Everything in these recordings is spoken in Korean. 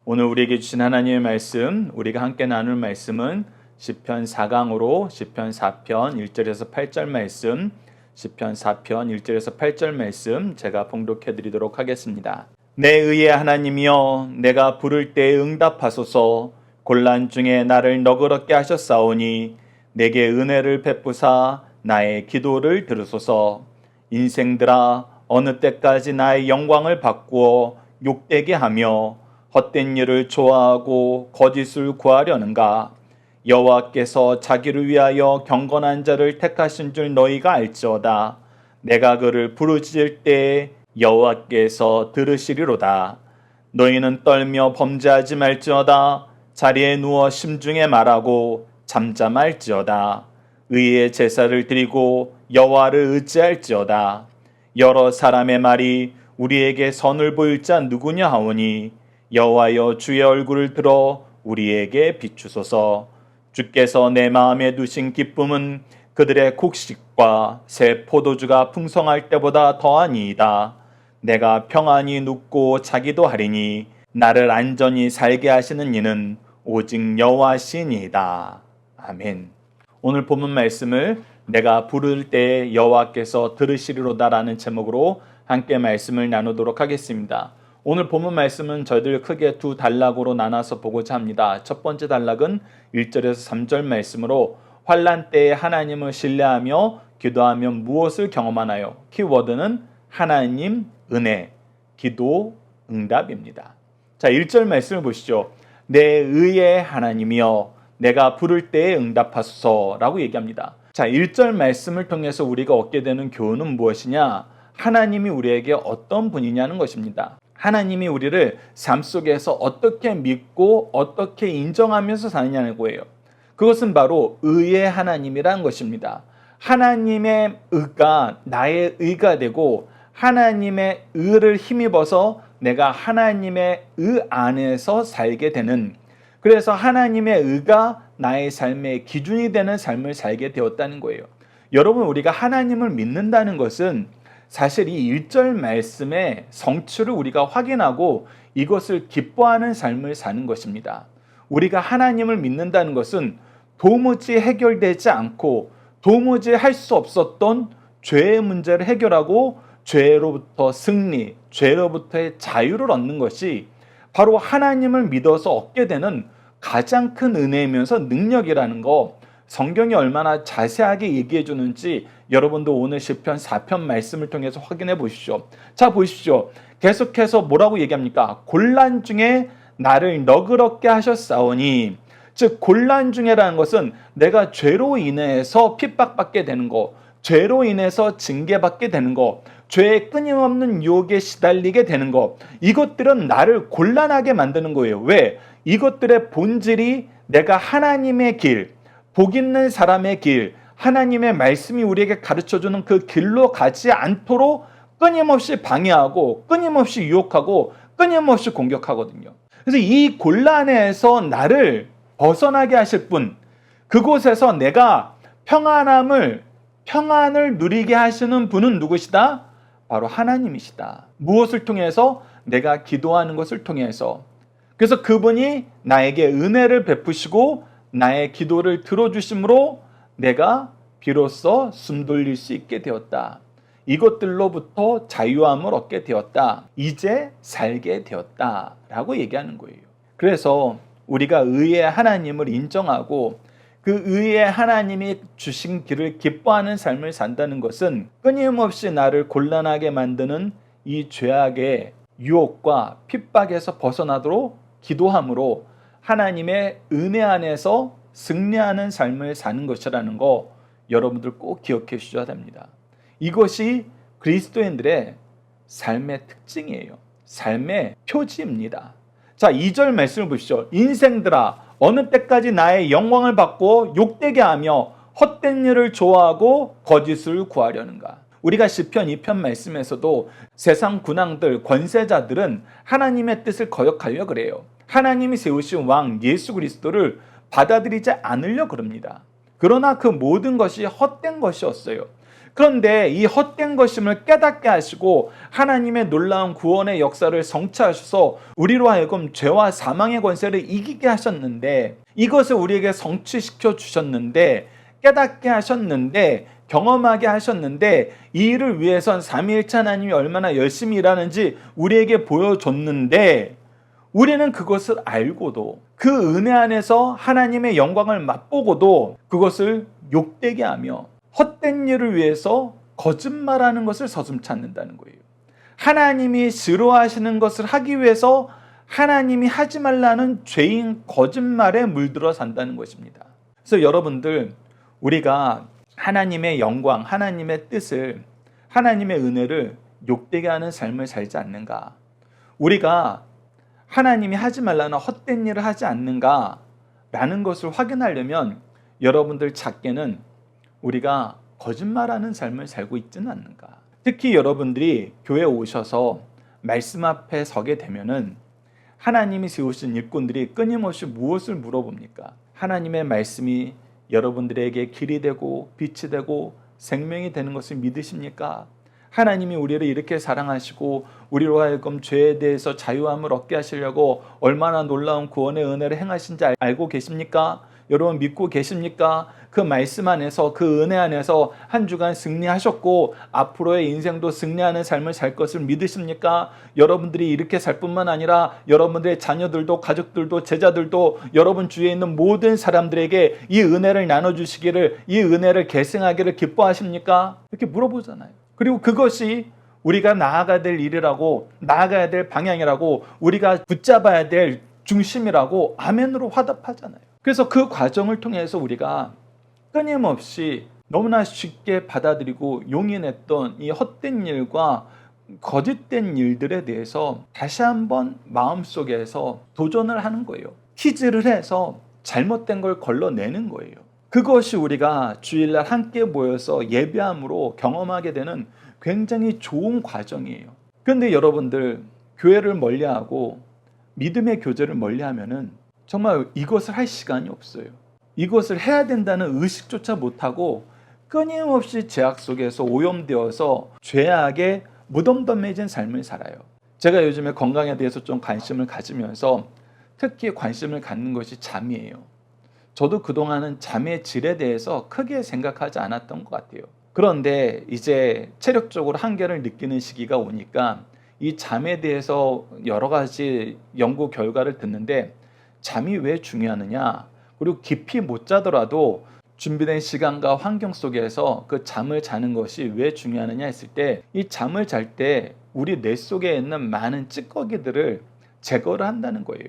오늘 우리에게 주신 하나님의 말씀, 우리가 함께 나눌 말씀은 시편 4강으로 시편 4편 1절에서 8절 말씀, 시편 4편 1절에서 8절 말씀 제가 봉독해 드리도록 하겠습니다. 내 의의 하나님이여, 내가 부를 때에 응답하소서. 곤란 중에 나를 너그럽게 하셨사오니 내게 은혜를 베푸사 나의 기도를 들으소서. 인생들아, 어느 때까지 나의 영광을 바꾸어 욕되게 하며 헛된 일을 좋아하고 거짓을 구하려는가? 여호와께서 자기를 위하여 경건한 자를 택하신 줄 너희가 알지어다. 내가 그를 부르짖을 때에 여호와께서 들으시리로다. 너희는 떨며 범죄하지 말지어다. 자리에 누워 심중에 말하고 잠잠할지어다. 의의 제사를 드리고 여호와를 의지할지어다. 여러 사람의 말이 우리에게 선을 보일 자 누구냐 하오니 여호와여, 주의 얼굴을 들어 우리에게 비추소서. 주께서 내 마음에 두신 기쁨은 그들의 곡식과 새 포도주가 풍성할 때보다 더하니이다. 내가 평안히 눕고 자기도 하리니 나를 안전히 살게 하시는 이는 오직 여호와시니이다. 아멘. 오늘 본문 말씀을 내가 부를 때에 여호와께서 들으시리로다라는 제목으로 함께 말씀을 나누도록 하겠습니다. 오늘 본문 말씀은 저희들 크게 두 단락으로 나눠서 보고자 합니다. 첫 번째 단락은 1절에서 3절 말씀으로 환난 때에 하나님을 신뢰하며 기도하면 무엇을 경험하나요? 키워드는 하나님, 은혜, 기도, 응답입니다. 자, 1절 말씀을 보시죠. 내 의의 하나님이여, 내가 부를 때에 응답하소서라고 얘기합니다. 자, 1절 말씀을 통해서 우리가 얻게 되는 교훈은 무엇이냐? 하나님이 우리에게 어떤 분이냐는 것입니다. 하나님이 우리를 삶 속에서 어떻게 믿고 어떻게 인정하면서 사느냐는 거예요. 그것은 바로 의의 하나님이라는 것입니다. 하나님의 의가 나의 의가 되고 하나님의 의를 힘입어서 내가 하나님의 의 안에서 살게 되는, 그래서 하나님의 의가 나의 삶의 기준이 되는 삶을 살게 되었다는 거예요. 여러분, 우리가 하나님을 믿는다는 것은 사실 이 1절 말씀의 성취를 우리가 확인하고 이것을 기뻐하는 삶을 사는 것입니다. 우리가 하나님을 믿는다는 것은 도무지 해결되지 않고 도무지 할 수 없었던 죄의 문제를 해결하고 죄로부터 승리, 죄로부터의 자유를 얻는 것이 바로 하나님을 믿어서 얻게 되는 가장 큰 은혜이면서 능력이라는 거, 성경이 얼마나 자세하게 얘기해 주는지 여러분도 오늘 시편 4편 말씀을 통해서 확인해 보십시오. 자, 보십시오. 계속해서 뭐라고 얘기합니까? 곤란 중에 나를 너그럽게 하셨사오니, 즉 곤란 중에라는 것은 내가 죄로 인해서 핍박받게 되는 거, 죄로 인해서 징계받게 되는 거, 죄의 끊임없는 유혹에 시달리게 되는 거, 이것들은 나를 곤란하게 만드는 거예요. 왜? 이것들의 본질이 내가 하나님의 길, 복 있는 사람의 길, 하나님의 말씀이 우리에게 가르쳐주는 그 길로 가지 않도록 끊임없이 방해하고 끊임없이 유혹하고 끊임없이 공격하거든요. 그래서 이 곤란에서 나를 벗어나게 하실 분, 그곳에서 내가 평안을 누리게 하시는 분은 누구시다? 바로 하나님이시다. 무엇을 통해서? 내가 기도하는 것을 통해서. 그래서 그분이 나에게 은혜를 베푸시고 나의 기도를 들어주심으로 내가 비로소 숨 돌릴 수 있게 되었다. 이것들로부터 자유함을 얻게 되었다. 이제 살게 되었다. 라고 얘기하는 거예요. 그래서 우리가 의의 하나님을 인정하고 그 의의 하나님이 주신 길을 기뻐하는 삶을 산다는 것은 끊임없이 나를 곤란하게 만드는 이 죄악의 유혹과 핍박에서 벗어나도록 기도함으로 하나님의 은혜 안에서 승리하는 삶을 사는 것이라는 거 여러분들 꼭 기억해 주셔야 됩니다. 이것이 그리스도인들의 삶의 특징이에요. 삶의 표지입니다. 자, 2절 말씀을 보시죠. 인생들아, 어느 때까지 나의 영광을 받고 욕되게 하며 헛된 일을 좋아하고 거짓을 구하려는가? 우리가 시편 2편 말씀에서도 세상 군왕들, 권세자들은 하나님의 뜻을 거역하려 그래요. 하나님이 세우신 왕 예수 그리스도를 받아들이지 않으려 그럽니다. 그러나 그 모든 것이 헛된 것이었어요. 그런데 이 헛된 것임을 깨닫게 하시고 하나님의 놀라운 구원의 역사를 성취하셔서 우리로 하여금 죄와 사망의 권세를 이기게 하셨는데, 이것을 우리에게 성취시켜 주셨는데, 깨닫게 하셨는데, 경험하게 하셨는데, 이 일을 위해선 삼위일체 하나님이 얼마나 열심히 일하는지 우리에게 보여줬는데, 우리는 그것을 알고도 그 은혜 안에서 하나님의 영광을 맛보고도 그것을 욕되게 하며 헛된 일을 위해서 거짓말하는 것을 서슴지 않는다는 거예요. 하나님이 싫어하시는 것을 하기 위해서 하나님이 하지 말라는 죄인 거짓말에 물들어 산다는 것입니다. 그래서 여러분들, 우리가 하나님의 영광, 하나님의 뜻을, 하나님의 은혜를 욕되게 하는 삶을 살지 않는가? 우리가 하나님이 하지 말라는 헛된 일을 하지 않는가? 라는 것을 확인하려면 여러분들 작게는 우리가 거짓말하는 삶을 살고 있지는 않는가? 특히 여러분들이 교회에 오셔서 말씀 앞에 서게 되면은 하나님이 세우신 일꾼들이 끊임없이 무엇을 물어봅니까? 하나님의 말씀이 여러분들에게 길이 되고 빛이 되고 생명이 되는 것을 믿으십니까? 하나님이 우리를 이렇게 사랑하시고 우리로 하여금 죄에 대해서 자유함을 얻게 하시려고 얼마나 놀라운 구원의 은혜를 행하신지 알고 계십니까? 여러분 믿고 계십니까? 그 말씀 안에서, 그 은혜 안에서 한 주간 승리하셨고 앞으로의 인생도 승리하는 삶을 살 것을 믿으십니까? 여러분들이 이렇게 살 뿐만 아니라 여러분들의 자녀들도, 가족들도, 제자들도, 여러분 주위에 있는 모든 사람들에게 이 은혜를 나눠주시기를, 이 은혜를 계승하기를 기뻐하십니까? 이렇게 물어보잖아요. 그리고 그것이 우리가 나아가야 될 일이라고, 나아가야 될 방향이라고, 우리가 붙잡아야 될 중심이라고 아멘으로 화답하잖아요. 그래서 그 과정을 통해서 우리가 끊임없이 너무나 쉽게 받아들이고 용인했던 이 헛된 일과 거짓된 일들에 대해서 다시 한번 마음속에서 도전을 하는 거예요. 퀴즈를 해서 잘못된 걸 걸러내는 거예요. 그것이 우리가 주일날 함께 모여서 예배함으로 경험하게 되는 굉장히 좋은 과정이에요. 그런데 여러분들, 교회를 멀리하고 믿음의 교제를 멀리하면은 정말 이것을 할 시간이 없어요. 이것을 해야 된다는 의식조차 못하고 끊임없이 죄악 속에서 오염되어서 죄악에 무덤덤해진 삶을 살아요. 제가 요즘에 건강에 대해서 좀 관심을 가지면서 특히 관심을 갖는 것이 잠이에요. 저도 그동안은 잠의 질에 대해서 크게 생각하지 않았던 것 같아요. 그런데 이제 체력적으로 한계를 느끼는 시기가 오니까 이 잠에 대해서 여러 가지 연구 결과를 듣는데, 잠이 왜 중요하느냐, 그리고 깊이 못 자더라도 준비된 시간과 환경 속에서 그 잠을 자는 것이 왜 중요하느냐 했을 때, 이 잠을 잘 때 우리 뇌 속에 있는 많은 찌꺼기들을 제거를 한다는 거예요.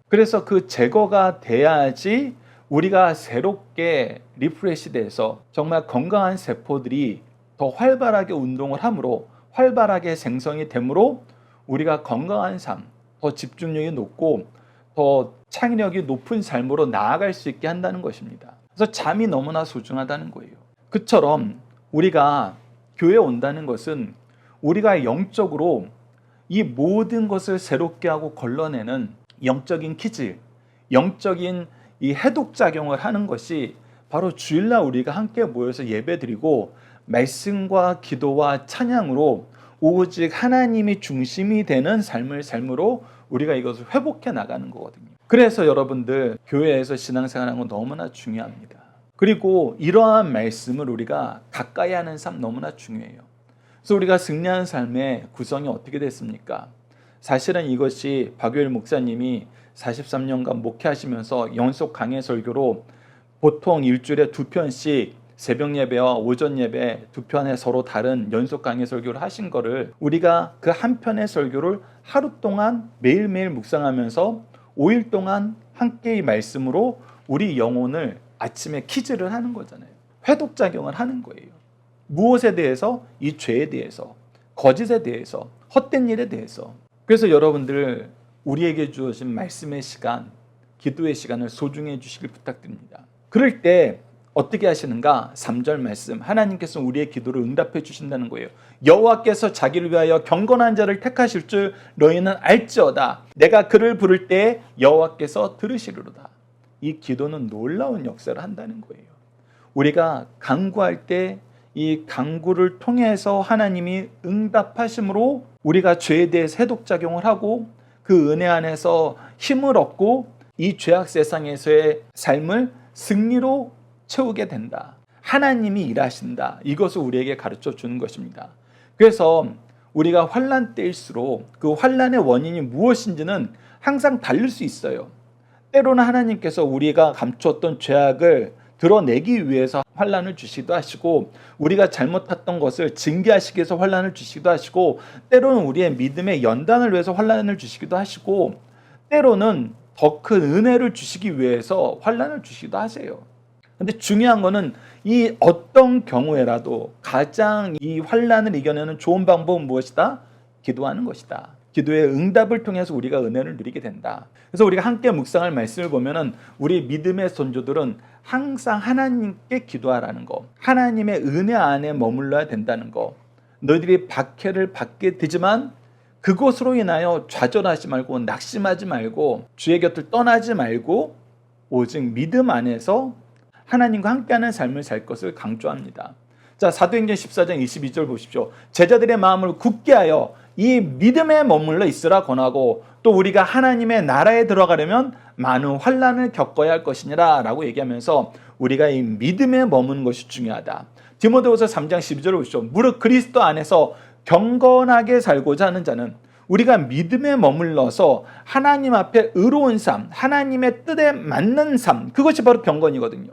그래서 그 제거가 돼야지 우리가 새롭게 리프레시 돼서 정말 건강한 세포들이 더 활발하게 운동을 하므로, 활발하게 생성이 되므로 우리가 건강한 삶, 더 집중력이 높고 더 창의력이 높은 삶으로 나아갈 수 있게 한다는 것입니다. 그래서 잠이 너무나 소중하다는 거예요. 그처럼 우리가 교회에 온다는 것은 우리가 영적으로 이 모든 것을 새롭게 하고 걸러내는 영적인 퀴즈, 영적인 이 해독작용을 하는 것이 바로 주일날 우리가 함께 모여서 예배드리고 말씀과 기도와 찬양으로 오직 하나님이 중심이 되는 삶으로 우리가 이것을 회복해 나가는 거거든요. 그래서 여러분들, 교회에서 신앙생활하는 건 너무나 중요합니다. 그리고 이러한 말씀을 우리가 가까이 하는 삶 너무나 중요해요. 그래서 우리가 승리하는 삶의 구성이 어떻게 됐습니까? 사실은 이것이 박유일 목사님이 43년간 목회하시면서 연속 강해 설교로 보통 일주일에 2편씩 새벽 예배와 오전 예배 2편의 서로 다른 연속 강해 설교를 하신 거를 우리가 그 한 편의 설교를 하루 동안 매일매일 묵상하면서 5일 동안 함께 이 말씀으로 우리 영혼을 아침에 퀴즈를 하는 거잖아요. 회독작용을 하는 거예요. 무엇에 대해서? 이 죄에 대해서, 거짓에 대해서, 헛된 일에 대해서. 그래서 여러분들, 우리에게 주어진 말씀의 시간, 기도의 시간을 소중히 해주시길 부탁드립니다. 그럴 때 어떻게 하시는가? 3절 말씀, 하나님께서 우리의 기도를 응답해 주신다는 거예요. 여호와께서 자기를 위하여 경건한 자를 택하실 줄 너희는 알지어다. 내가 그를 부를 때 여호와께서 들으시리로다. 이 기도는 놀라운 역사를 한다는 거예요. 우리가 간구할 때 이 강구를 통해서 하나님이 응답하심으로 우리가 죄에 대해서 해독작용을 하고 그 은혜 안에서 힘을 얻고 이 죄악 세상에서의 삶을 승리로 채우게 된다. 하나님이 일하신다. 이것을 우리에게 가르쳐 주는 것입니다. 그래서 우리가 환난 때일수록 그 환난의 원인이 무엇인지는 항상 다를 수 있어요. 때로는 하나님께서 우리가 감추었던 죄악을 드러내기 위해서 환난을 주시기도 하시고, 우리가 잘못했던 것을 징계하시기 위해서 환난을 주시기도 하시고, 때로는 우리의 믿음의 연단을 위해서 환난을 주시기도 하시고, 때로는 더 큰 은혜를 주시기 위해서 환난을 주시기도 하세요. 근데 중요한 거는 이 어떤 경우에라도 가장 이 환난을 이겨내는 좋은 방법은 무엇이다? 기도하는 것이다. 기도의 응답을 통해서 우리가 은혜를 누리게 된다. 그래서 우리가 함께 묵상할 말씀을 보면은 우리 믿음의 선조들은 항상 하나님께 기도하라는 거, 하나님의 은혜 안에 머물러야 된다는 거, 너희들이 박해를 받게 되지만 그것으로 인하여 좌절하지 말고 낙심하지 말고 주의 곁을 떠나지 말고 오직 믿음 안에서 하나님과 함께하는 삶을 살 것을 강조합니다. 자, 사도행전 14장 22절 보십시오. 제자들의 마음을 굳게 하여 이 믿음에 머물러 있으라 권하고, 또 우리가 하나님의 나라에 들어가려면 많은 환난을 겪어야 할 것이니라 라고 얘기하면서 우리가 이 믿음에 머무는 것이 중요하다. 디모데후서 3장 12절을 보십시오. 무릇 그리스도 안에서 경건하게 살고자 하는 자는 우리가 믿음에 머물러서 하나님 앞에 의로운 삶, 하나님의 뜻에 맞는 삶, 그것이 바로 경건이거든요.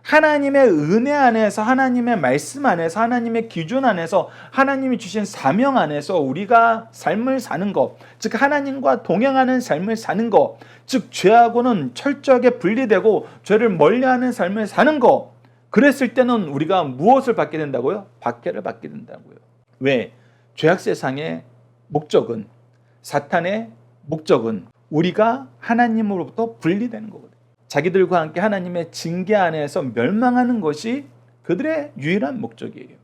하나님의 은혜 안에서, 하나님의 말씀 안에서, 하나님의 기준 안에서, 하나님이 주신 사명 안에서 우리가 삶을 사는 것, 즉 하나님과 동행하는 삶을 사는 것, 즉 죄하고는 철저하게 분리되고 죄를 멀리하는 삶을 사는 것, 그랬을 때는 우리가 무엇을 받게 된다고요? 박해를 받게 된다고요. 왜? 죄악 세상의 목적은, 사탄의 목적은 우리가 하나님으로부터 분리되는 거거든요. 자기들과 함께 하나님의 징계 안에서 멸망하는 것이 그들의 유일한 목적이에요.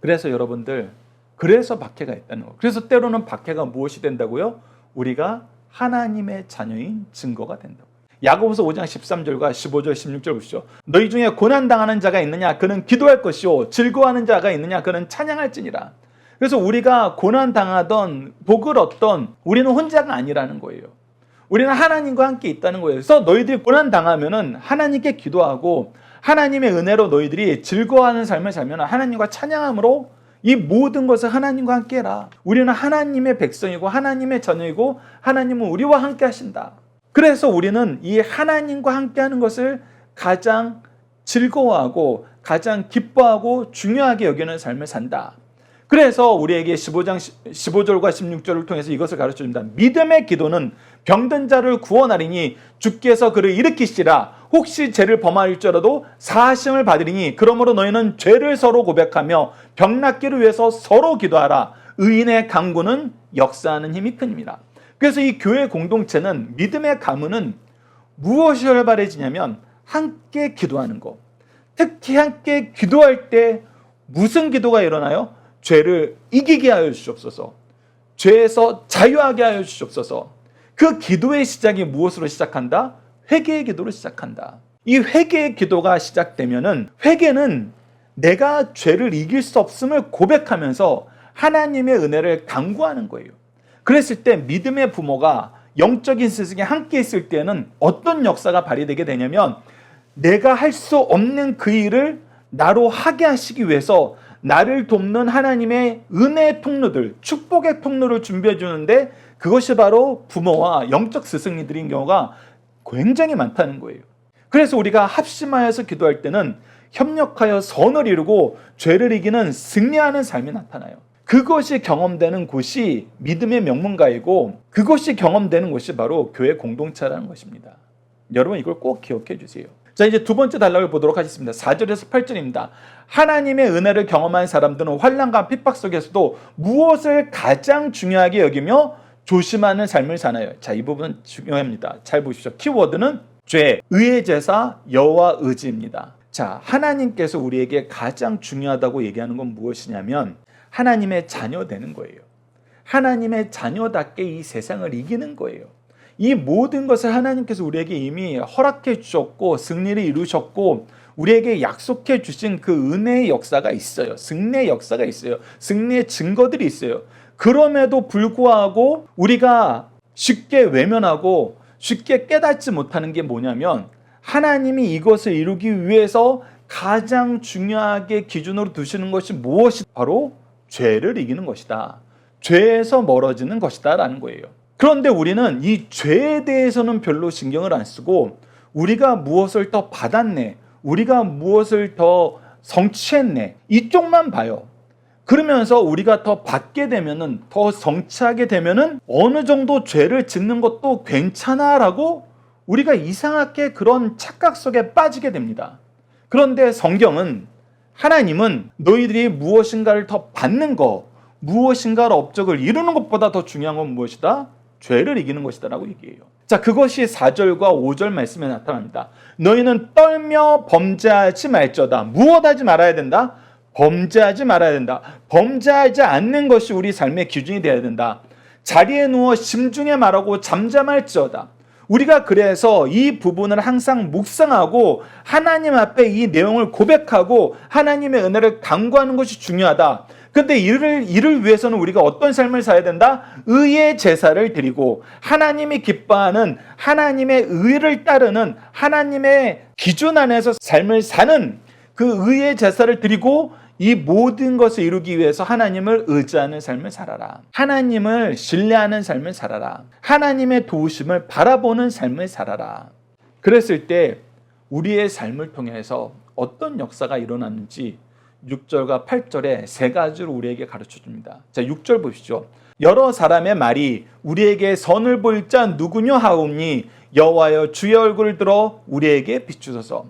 그래서 여러분들, 그래서 박해가 있다는 거예요. 그래서 때로는 박해가 무엇이 된다고요? 우리가 하나님의 자녀인 증거가 된다고. 야고보서 5장 13절과 15절 16절 보시죠. 너희 중에 고난당하는 자가 있느냐? 그는 기도할 것이요 즐거워하는 자가 있느냐? 그는 찬양할지니라. 그래서 우리가 고난당하던 복을 얻던 우리는 혼자가 아니라는 거예요. 우리는 하나님과 함께 있다는 거예요. 그래서 너희들이 고난당하면은 하나님께 기도하고 하나님의 은혜로 너희들이 즐거워하는 삶을 살면 하나님과 찬양함으로 이 모든 것을 하나님과 함께 해라. 우리는 하나님의 백성이고 하나님의 자녀이고 하나님은 우리와 함께 하신다. 그래서 우리는 이 하나님과 함께 하는 것을 가장 즐거워하고 가장 기뻐하고 중요하게 여기는 삶을 산다. 그래서 우리에게 15절과 16절을 통해서 이것을 가르쳐줍니다. 믿음의 기도는 병든 자를 구원하리니 주께서 그를 일으키시라. 혹시 죄를 범하일지라도 사하심을 받으리니 그러므로 너희는 죄를 서로 고백하며 병 낫기를 위해서 서로 기도하라. 의인의 간구는 역사하는 힘이 큽니다. 그래서 이 교회 공동체는, 믿음의 가문은 무엇이 활발해지냐면 함께 기도하는 것. 특히 함께 기도할 때 무슨 기도가 일어나요? 죄를 이기게 하여 주시옵소서. 죄에서 자유하게 하여 주시옵소서. 그 기도의 시작이 무엇으로 시작한다? 회개의 기도로 시작한다. 이 회개의 기도가 시작되면은, 회개는 내가 죄를 이길 수 없음을 고백하면서 하나님의 은혜를 간구하는 거예요. 그랬을 때 믿음의 부모가 영적인 스승이 함께 있을 때는 어떤 역사가 발휘되게 되냐면, 내가 할 수 없는 그 일을 나로 하게 하시기 위해서 나를 돕는 하나님의 은혜의 통로들, 축복의 통로를 준비해 주는데, 그것이 바로 부모와 영적 스승님들인 경우가 굉장히 많다는 거예요. 그래서 우리가 합심하여서 기도할 때는 협력하여 선을 이루고 죄를 이기는 승리하는 삶이 나타나요. 그것이 경험되는 곳이 믿음의 명문가이고, 그것이 경험되는 곳이 바로 교회 공동체라는 것입니다. 여러분, 이걸 꼭 기억해 주세요. 자, 이제 두 번째 단락을 보도록 하겠습니다. 4절에서 8절입니다. 하나님의 은혜를 경험한 사람들은 환난과 핍박 속에서도 무엇을 가장 중요하게 여기며 조심하는 삶을 사나요? 자, 이 부분 중요합니다. 잘 보십시오. 키워드는 죄, 의의 제사, 여호와 의지입니다. 자, 하나님께서 우리에게 가장 중요하다고 얘기하는 건 무엇이냐면 하나님의 자녀 되는 거예요. 하나님의 자녀답게 이 세상을 이기는 거예요. 이 모든 것을 하나님께서 우리에게 이미 허락해 주셨고 승리를 이루셨고 우리에게 약속해 주신 그 은혜의 역사가 있어요. 승리의 역사가 있어요. 승리의 증거들이 있어요. 그럼에도 불구하고 우리가 쉽게 외면하고 쉽게 깨닫지 못하는 게 뭐냐면 하나님이 이것을 이루기 위해서 가장 중요하게 기준으로 두시는 것이 무엇이 바로 죄를 이기는 것이다. 죄에서 멀어지는 것이다 라는 거예요. 그런데 우리는 이 죄에 대해서는 별로 신경을 안 쓰고 우리가 무엇을 더 받았네, 우리가 무엇을 더 성취했네, 이쪽만 봐요. 그러면서 우리가 더 받게 되면은, 더 성취하게 되면은 어느 정도 죄를 짓는 것도 괜찮아라고 우리가 이상하게 그런 착각 속에 빠지게 됩니다. 그런데 성경은, 하나님은 너희들이 무엇인가를 더 받는 거, 무엇인가를 업적을 이루는 것보다 더 중요한 건 무엇이다? 죄를 이기는 것이다 라고 얘기해요. 자, 그것이 4절과 5절 말씀에 나타납니다. 너희는 떨며 범죄하지 말저다. 무엇하지 말아야 된다? 범죄하지 말아야 된다. 범죄하지 않는 것이 우리 삶의 기준이 되어야 된다. 자리에 누워 심중에 말하고 잠잠할지어다. 우리가 그래서 이 부분을 항상 묵상하고 하나님 앞에 이 내용을 고백하고 하나님의 은혜를 간구하는 것이 중요하다. 근데 이를 위해서는 우리가 어떤 삶을 살아야 된다? 의의 제사를 드리고 하나님이 기뻐하는 하나님의 의를 따르는 하나님의 기준 안에서 삶을 사는 그 의의 제사를 드리고 이 모든 것을 이루기 위해서 하나님을 의지하는 삶을 살아라. 하나님을 신뢰하는 삶을 살아라. 하나님의 도우심을 바라보는 삶을 살아라. 그랬을 때 우리의 삶을 통해서 어떤 역사가 일어났는지 6절과 8절에 세 가지로 우리에게 가르쳐 줍니다. 자, 6절 보십시오. 여러 사람의 말이 우리에게 선을 보일 자 누구냐 하오니 여호와여 주의 얼굴을 들어 우리에게 비추소서.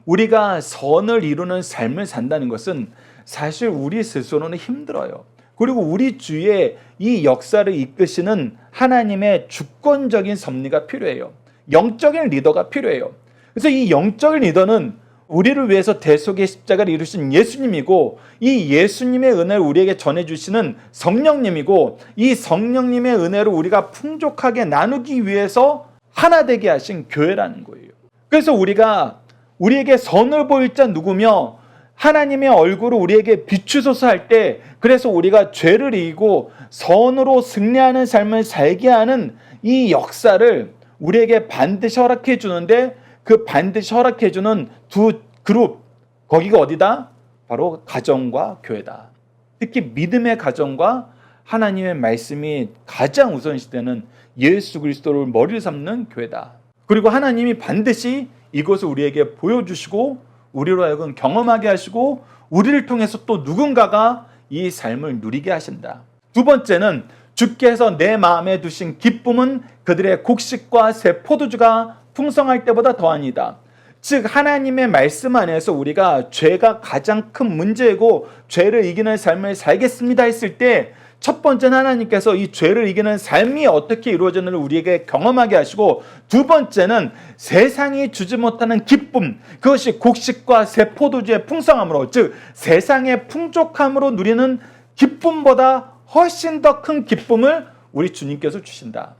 우리가 선을 이루는 삶을 산다는 것은 사실 우리 스스로는 힘들어요. 그리고 우리 주위에 이 역사를 이끄시는 하나님의 주권적인 섭리가 필요해요. 영적인 리더가 필요해요. 그래서 이 영적인 리더는 우리를 위해서 대속의 십자가를 이루신 예수님이고 이 예수님의 은혜를 우리에게 전해주시는 성령님이고 이 성령님의 은혜를 우리가 풍족하게 나누기 위해서 하나 되게 하신 교회라는 거예요. 그래서 우리에게 선을 보일 자 누구며 하나님의 얼굴을 우리에게 비추소서 할 때 그래서 우리가 죄를 이기고 선으로 승리하는 삶을 살게 하는 이 역사를 우리에게 반드시 허락해 주는데 그 반드시 허락해 주는 두 그룹, 거기가 어디다? 바로 가정과 교회다. 특히 믿음의 가정과 하나님의 말씀이 가장 우선시되는 예수 그리스도를 머리를 삼는 교회다. 그리고 하나님이 반드시 이것을 우리에게 보여주시고 우리로 하여금 경험하게 하시고 우리를 통해서 또 누군가가 이 삶을 누리게 하신다. 두 번째는 주께서 내 마음에 두신 기쁨은 그들의 곡식과 새 포도주가 풍성할 때보다 더하니다. 즉 하나님의 말씀 안에서 우리가 죄가 가장 큰 문제이고 죄를 이기는 삶을 살겠습니다 했을 때 첫 번째는 하나님께서 이 죄를 이기는 삶이 어떻게 이루어지는지를 우리에게 경험하게 하시고 두 번째는 세상이 주지 못하는 기쁨, 그것이 곡식과 새 포도주의 풍성함으로, 즉 세상의 풍족함으로 누리는 기쁨보다 훨씬 더 큰 기쁨을 우리 주님께서 주신다.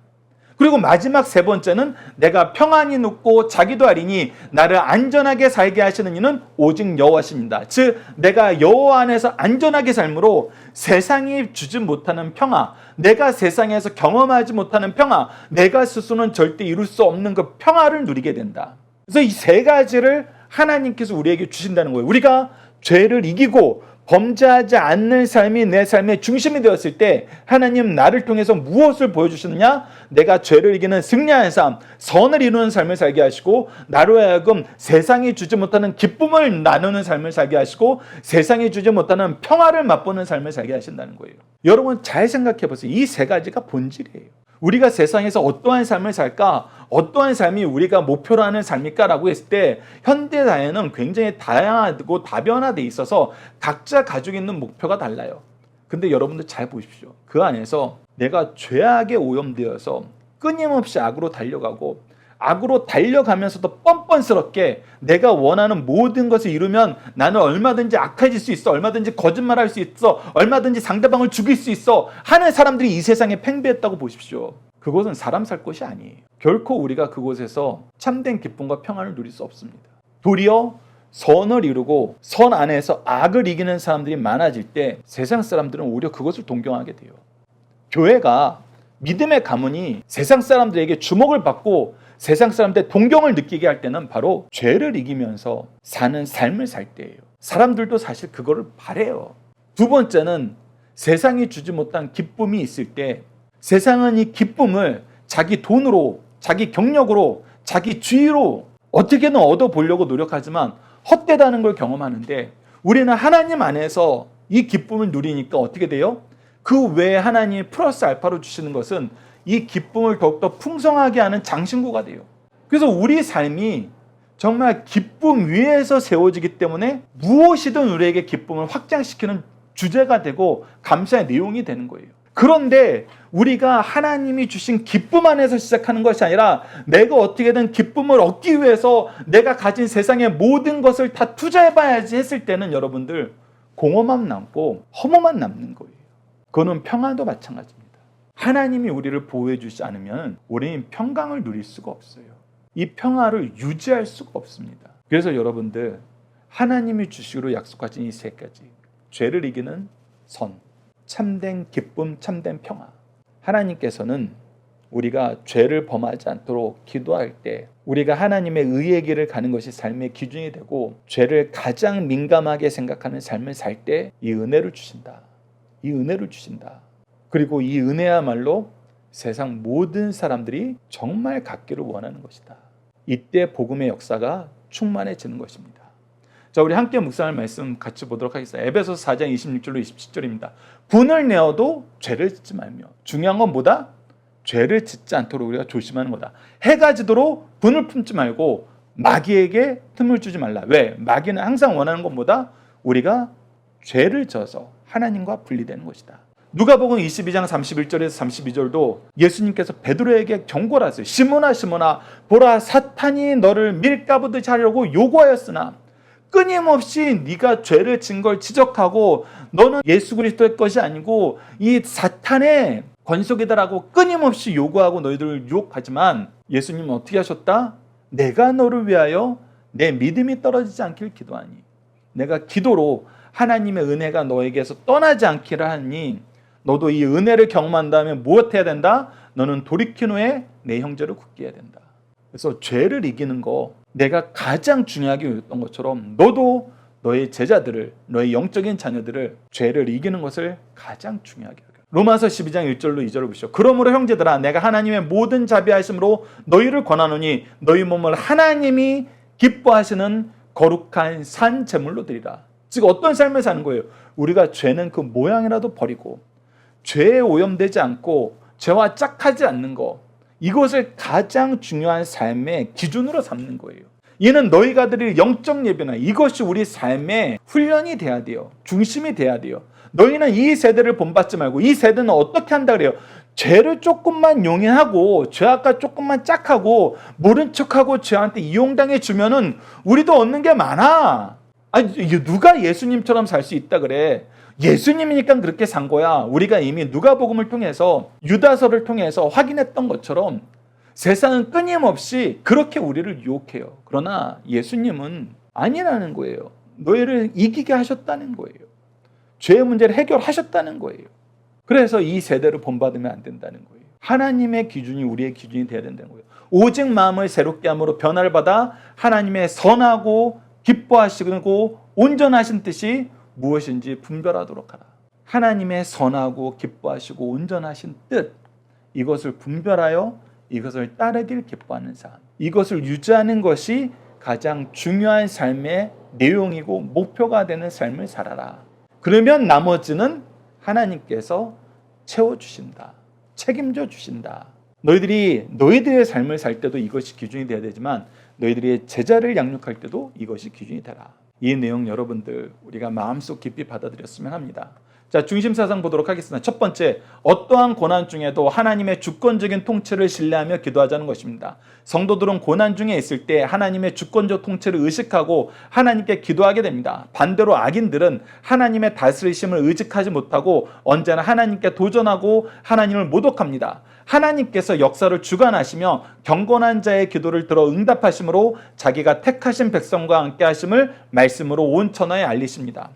그리고 마지막 세 번째는 내가 평안히 눕고 자기도 아리니 나를 안전하게 살게 하시는 이는 오직 여호와십니다. 즉 내가 여호와 안에서 안전하게 삶으로 세상이 주지 못하는 평화, 내가 세상에서 경험하지 못하는 평화, 내가 스스로는 절대 이룰 수 없는 그 평화를 누리게 된다. 그래서 이 세 가지를 하나님께서 우리에게 주신다는 거예요. 우리가 죄를 이기고 범죄하지 않는 삶이 내 삶의 중심이 되었을 때 하나님 나를 통해서 무엇을 보여주시느냐? 내가 죄를 이기는 승리하는 삶, 선을 이루는 삶을 살게 하시고 나로 하여금 세상이 주지 못하는 기쁨을 나누는 삶을 살게 하시고 세상이 주지 못하는 평화를 맛보는 삶을 살게 하신다는 거예요. 여러분 잘 생각해 보세요. 이 세 가지가 본질이에요. 우리가 세상에서 어떠한 삶을 살까? 어떠한 삶이 우리가 목표로 하는 삶일까라고 했을 때 현대 사회는 굉장히 다양하고 다변화되어 있어서 각자 가지고 있는 목표가 달라요. 근데 여러분들 잘 보십시오. 그 안에서 내가 죄악에 오염되어서 끊임없이 악으로 달려가고 악으로 달려가면서도 뻔뻔스럽게 내가 원하는 모든 것을 이루면 나는 얼마든지 악해질 수 있어, 얼마든지 거짓말할 수 있어, 얼마든지 상대방을 죽일 수 있어 하는 사람들이 이 세상에 팽배했다고 보십시오. 그곳은 사람 살 곳이 아니에요. 결코 우리가 그곳에서 참된 기쁨과 평안을 누릴 수 없습니다. 도리어 선을 이루고 선 안에서 악을 이기는 사람들이 많아질 때 세상 사람들은 오히려 그것을 동경하게 돼요. 교회가 믿음의 가문이 세상 사람들에게 주목을 받고 세상 사람들의 동경을 느끼게 할 때는 바로 죄를 이기면서 사는 삶을 살 때예요. 사람들도 사실 그거를 바래요. 두 번째는 세상이 주지 못한 기쁨이 있을 때 세상은 이 기쁨을 자기 돈으로, 자기 경력으로, 자기 지위로 어떻게든 얻어보려고 노력하지만 헛되다는 걸 경험하는데 우리는 하나님 안에서 이 기쁨을 누리니까 어떻게 돼요? 그 외에 하나님이 플러스 알파로 주시는 것은 이 기쁨을 더욱더 풍성하게 하는 장신구가 돼요. 그래서 우리 삶이 정말 기쁨 위에서 세워지기 때문에 무엇이든 우리에게 기쁨을 확장시키는 주제가 되고 감사의 내용이 되는 거예요. 그런데 우리가 하나님이 주신 기쁨 안에서 시작하는 것이 아니라 내가 어떻게든 기쁨을 얻기 위해서 내가 가진 세상의 모든 것을 다 투자해봐야지 했을 때는 여러분들 공허만 남고 허무만 남는 거예요. 그거는 평안도 마찬가지입니다. 하나님이 우리를 보호해 주지 않으면 우리는 평강을 누릴 수가 없어요. 이 평화를 유지할 수가 없습니다. 그래서 여러분들 하나님이 주시기로 약속하신 이 세 가지, 죄를 이기는 선, 참된 기쁨, 참된 평화. 하나님께서는 우리가 죄를 범하지 않도록 기도할 때 우리가 하나님의 의의 길을 가는 것이 삶의 기준이 되고 죄를 가장 민감하게 생각하는 삶을 살 때 이 은혜를 주신다. 이 은혜를 주신다. 그리고 이 은혜야말로 세상 모든 사람들이 정말 갖기를 원하는 것이다. 이때 복음의 역사가 충만해지는 것입니다. 자, 우리 함께 묵상할 말씀 같이 보도록 하겠습니다. 에베소서 4장 26절로 27절입니다. 분을 내어도 죄를 짓지 말며. 중요한 건 뭐다? 죄를 짓지 않도록 우리가 조심하는 거다. 해가 지도록 분을 품지 말고 마귀에게 틈을 주지 말라. 왜? 마귀는 항상 원하는 건 뭐다? 우리가 죄를 져서 하나님과 분리되는 것이다. 누가복음 22장 31절에서 32절도 예수님께서 베드로에게 경고를 하세요. 시몬아 시몬아 보라 사탄이 너를 밀가부듯이 하려고 요구하였으나 끊임없이 네가 죄를 진 걸 지적하고 너는 예수 그리스도의 것이 아니고 이 사탄의 권속이다라고 끊임없이 요구하고 너희들을 유혹하지만 예수님은 어떻게 하셨다? 내가 너를 위하여 내 믿음이 떨어지지 않길 기도하니 내가 기도로 하나님의 은혜가 너에게서 떠나지 않기를 하니 너도 이 은혜를 경험한다면 무엇해야 된다? 너는 돌이킨 후에 내 형제를 굳게 해야 된다. 그래서 죄를 이기는 거 내가 가장 중요하게 여겼던 것처럼 너도 너의 제자들을, 너의 영적인 자녀들을 죄를 이기는 것을 가장 중요하게 여겨. 로마서 12장 1절로 2절을 보시죠. 그러므로 형제들아 내가 하나님의 모든 자비하심으로 너희를 권하노니 너희 몸을 하나님이 기뻐하시는 거룩한 산 제물로 드리라. 즉 어떤 삶을 사는 거예요? 우리가 죄는 그 모양이라도 버리고 죄에 오염되지 않고 죄와 짝하지 않는 것, 이것을 가장 중요한 삶의 기준으로 삼는 거예요. 이는 너희가 드릴 영적 예배나 이것이 우리 삶의 훈련이 돼야 돼요. 중심이 돼야 돼요. 너희는 이 세대를 본받지 말고 이 세대는 어떻게 한다 그래요? 죄를 조금만 용인하고 죄악과 조금만 짝하고 모른 척하고 죄한테 이용당해 주면은 우리도 얻는 게 많아. 아니 누가 예수님처럼 살 수 있다 그래? 예수님이니까 그렇게 산 거야. 우리가 이미 누가복음을 통해서 유다서를 통해서 확인했던 것처럼 세상은 끊임없이 그렇게 우리를 유혹해요. 그러나 예수님은 아니라는 거예요. 너희를 이기게 하셨다는 거예요. 죄의 문제를 해결하셨다는 거예요. 그래서 이 세대를 본받으면 안 된다는 거예요. 하나님의 기준이 우리의 기준이 돼야 된다는 거예요. 오직 마음을 새롭게 함으로 변화를 받아 하나님의 선하고 기뻐하시고 온전하신 뜻이 무엇인지 분별하도록 하라. 하나님의 선하고 기뻐하시고 온전하신 뜻, 이것을 분별하여 이것을 따르길 기뻐하는 삶, 이것을 유지하는 것이 가장 중요한 삶의 내용이고 목표가 되는 삶을 살아라. 그러면 나머지는 하나님께서 채워주신다. 책임져 주신다. 너희들의 삶을 살 때도 이것이 기준이 되어야 되지만 너희들의 제자를 양육할 때도 이것이 기준이 되라. 이 내용 여러분들 우리가 마음속 깊이 받아들였으면 합니다. 자, 중심사상 보도록 하겠습니다. 첫 번째, 어떠한 고난 중에도 하나님의 주권적인 통치를 신뢰하며 기도하자는 것입니다. 성도들은 고난 중에 있을 때 하나님의 주권적 통치를 의식하고 하나님께 기도하게 됩니다. 반대로 악인들은 하나님의 다스리심을 의식하지 못하고 언제나 하나님께 도전하고 하나님을 모독합니다. 하나님께서 역사를 주관하시며 경건한 자의 기도를 들어 응답하심으로 자기가 택하신 백성과 함께 하심을 말씀으로 온 천하에 알리십니다.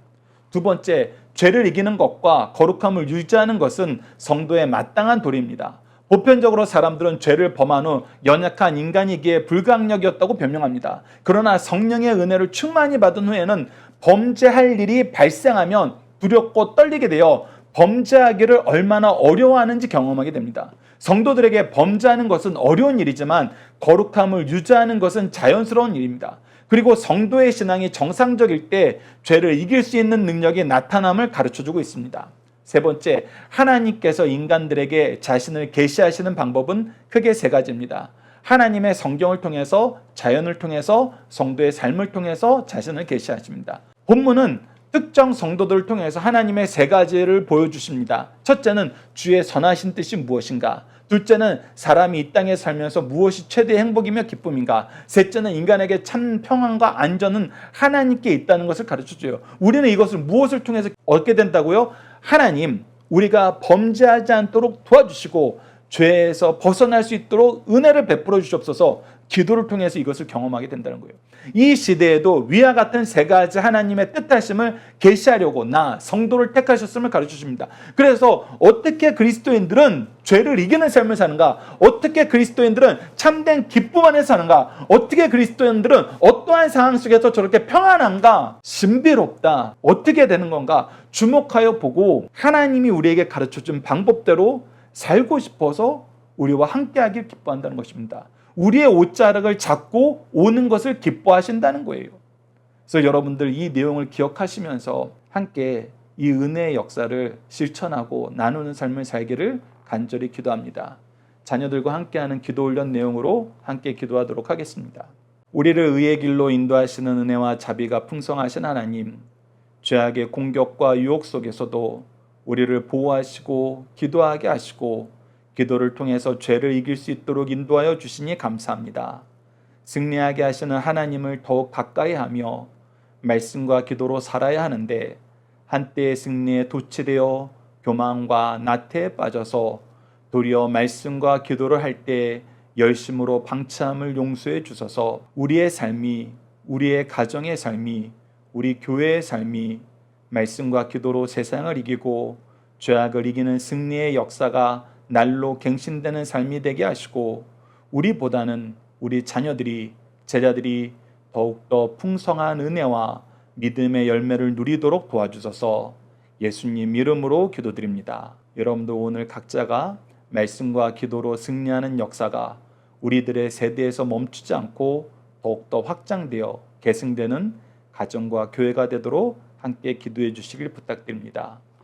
두 번째, 죄를 이기는 것과 거룩함을 유지하는 것은 성도의 마땅한 도리입니다. 보편적으로 사람들은 죄를 범한 후 연약한 인간이기에 불가항력이었다고 변명합니다. 그러나 성령의 은혜를 충만히 받은 후에는 범죄할 일이 발생하면 두렵고 떨리게 되어 범죄하기를 얼마나 어려워하는지 경험하게 됩니다. 성도들에게 범죄하는 것은 어려운 일이지만 거룩함을 유지하는 것은 자연스러운 일입니다. 그리고 성도의 신앙이 정상적일 때 죄를 이길 수 있는 능력이 나타남을 가르쳐주고 있습니다. 세 번째, 하나님께서 인간들에게 자신을 계시하시는 방법은 크게 세 가지입니다. 하나님의 성경을 통해서, 자연을 통해서, 성도의 삶을 통해서 자신을 계시하십니다. 본문은 특정 성도들을 통해서 하나님의 세 가지를 보여주십니다. 첫째는 주의 선하신 뜻이 무엇인가? 둘째는 사람이 이 땅에 살면서 무엇이 최대의 행복이며 기쁨인가? 셋째는 인간에게 참 평안과 안전은 하나님께 있다는 것을 가르쳐줘요. 우리는 이것을 무엇을 통해서 얻게 된다고요? 하나님, 우리가 범죄하지 않도록 도와주시고 죄에서 벗어날 수 있도록 은혜를 베풀어 주시옵소서. 기도를 통해서 이것을 경험하게 된다는 거예요. 이 시대에도 위와 같은 세 가지 하나님의 뜻하심을 계시하려고 성도를 택하셨음을 가르쳐줍니다. 그래서 어떻게 그리스도인들은 죄를 이기는 삶을 사는가? 어떻게 그리스도인들은 참된 기쁨 안에 사는가? 어떻게 그리스도인들은 어떠한 상황 속에서 저렇게 평안한가? 신비롭다. 어떻게 되는 건가? 주목하여 보고 하나님이 우리에게 가르쳐준 방법대로 살고 싶어서 우리와 함께하길 기뻐한다는 것입니다. 우리의 옷자락을 잡고 오는 것을 기뻐하신다는 거예요. 그래서 여러분들 이 내용을 기억하시면서 함께 이 은혜의 역사를 실천하고 나누는 삶을 살기를 간절히 기도합니다. 자녀들과 함께하는 기도 훈련 내용으로 함께 기도하도록 하겠습니다. 우리를 의의 길로 인도하시는 은혜와 자비가 풍성하신 하나님, 죄악의 공격과 유혹 속에서도 우리를 보호하시고 기도하게 하시고 기도를 통해서 죄를 이길 수 있도록 인도하여 주시니 감사합니다. 승리하게 하시는 하나님을 더욱 가까이 하며 말씀과 기도로 살아야 하는데 한때의 승리에 도취되어 교만과 나태에 빠져서 도리어 말씀과 기도를 할 때 열심으로 방치함을 용서해 주셔서 우리의 삶이, 우리의 가정의 삶이, 우리 교회의 삶이 말씀과 기도로 세상을 이기고 죄악을 이기는 승리의 역사가 날로 갱신되는 삶이 되게 하시고 우리보다는 우리 자녀들이, 제자들이 더욱더 풍성한 은혜와 믿음의 열매를 누리도록 도와주셔서 예수님 이름으로 기도드립니다. 여러분도 오늘 각자가 말씀과 기도로 승리하는 역사가 우리들의 세대에서 멈추지 않고 더욱더 확장되어 계승되는 가정과 교회가 되도록 함께 기도해 주시길 부탁드립니다.